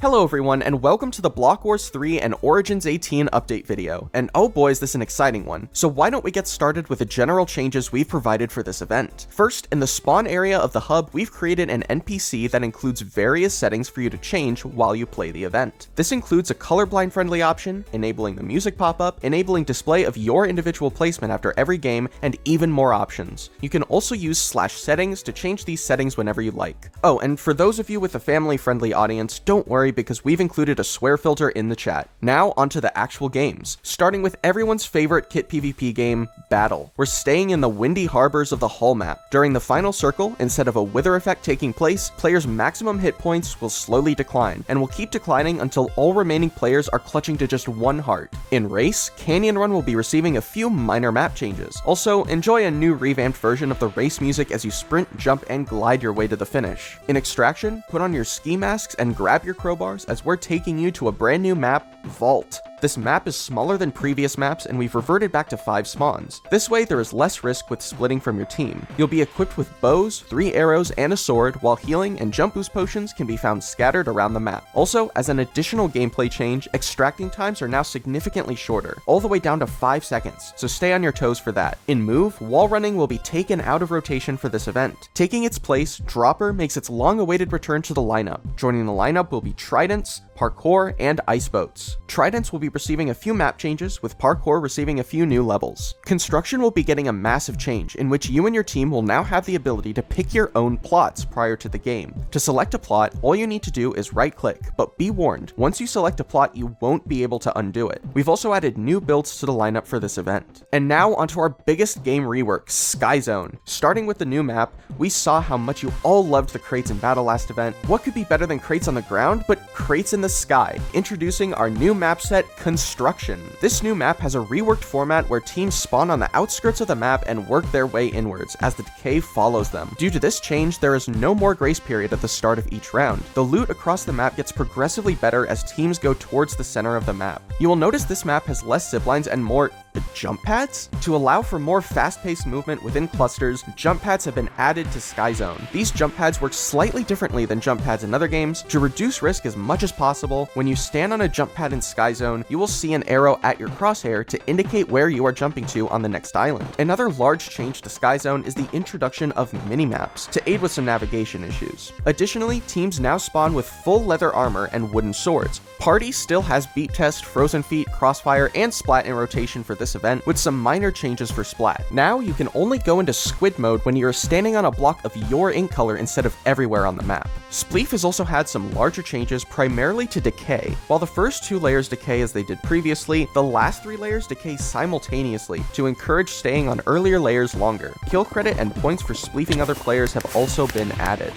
Hello everyone, and welcome to the Block Wars 3 and Origins 18 update video. And oh boy, is this an exciting one. So why don't we get started with the general changes we've provided for this event. First, in the spawn area of the hub, we've created an NPC that includes various settings for you to change while you play the event. This includes a colorblind friendly option, enabling the music pop-up, enabling display of your individual placement after every game, and even more options. You can also use /settings to change these settings whenever you like. Oh, and for those of you with a family-friendly audience, don't worry, because we've included a swear filter in the chat. Now onto the actual games, starting with everyone's favorite kit PvP game, Battle. We're staying in the windy harbors of the hull map. During the final circle, instead of a wither effect taking place, players' maximum hit points will slowly decline, and will keep declining until all remaining players are clutching to just one heart. In Race, Canyon Run will be receiving a few minor map changes. Also, enjoy a new revamped version of the race music as you sprint, jump, and glide your way to the finish. In Extraction, put on your ski masks and grab your crowbars as we're taking you to a brand new map, Vault. This map is smaller than previous maps, and we've reverted back to 5 spawns. This way, there is less risk with splitting from your team. You'll be equipped with bows, 3 arrows, and a sword, while healing and jump boost potions can be found scattered around the map. Also, as an additional gameplay change, extracting times are now significantly shorter, all the way down to 5 seconds, so stay on your toes for that. In Move, wall running will be taken out of rotation for this event. Taking its place, Dropper makes its long-awaited return to the lineup. Joining the lineup will be Tridents, Parkour, and Ice Boats. Tridents will be receiving a few map changes, with Parkour receiving a few new levels. Construction will be getting a massive change, in which you and your team will now have the ability to pick your own plots prior to the game. To select a plot, all you need to do is right-click, but be warned, once you select a plot, you won't be able to undo it. We've also added new builds to the lineup for this event. And now onto our biggest game rework, Sky Zone. Starting with the new map, we saw how much you all loved the crates in Battle last event. What could be better than crates on the ground, but crates in the sky? Introducing our new map set, Construction. This new map has a reworked format where teams spawn on the outskirts of the map and work their way inwards as the decay follows them. Due to this change, there is no more grace period at the start of each round. The loot across the map gets progressively better as teams go towards the center of the map. You will notice this map has less ziplines and more jump pads? To allow for more fast-paced movement within clusters, jump pads have been added to Sky Zone. These jump pads work slightly differently than jump pads in other games. To reduce risk as much as possible, when you stand on a jump pad in Sky Zone, you will see an arrow at your crosshair to indicate where you are jumping to on the next island. Another large change to Sky Zone is the introduction of mini-maps to aid with some navigation issues. Additionally, teams now spawn with full leather armor and wooden swords. Party still has Beat Test, Frozen Feet, Crossfire, and Splat in rotation for this event, with some minor changes for Splat. Now, you can only go into Squid mode when you're standing on a block of your ink color instead of everywhere on the map. Spleef has also had some larger changes, primarily to decay. While the first 2 layers decay as they did previously, the last 3 layers decay simultaneously to encourage staying on earlier layers longer. Kill credit and points for spleefing other players have also been added.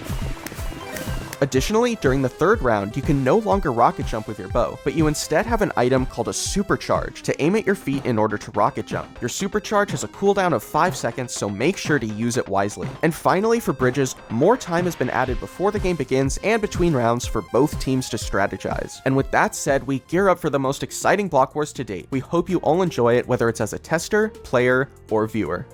Additionally, during the 3rd round, you can no longer rocket jump with your bow, but you instead have an item called a supercharge to aim at your feet in order to rocket jump. Your supercharge has a cooldown of 5 seconds, so make sure to use it wisely. And finally, for bridges, more time has been added before the game begins and between rounds for both teams to strategize. And with that said, we gear up for the most exciting Block Wars to date. We hope you all enjoy it, whether it's as a tester, player, or viewer.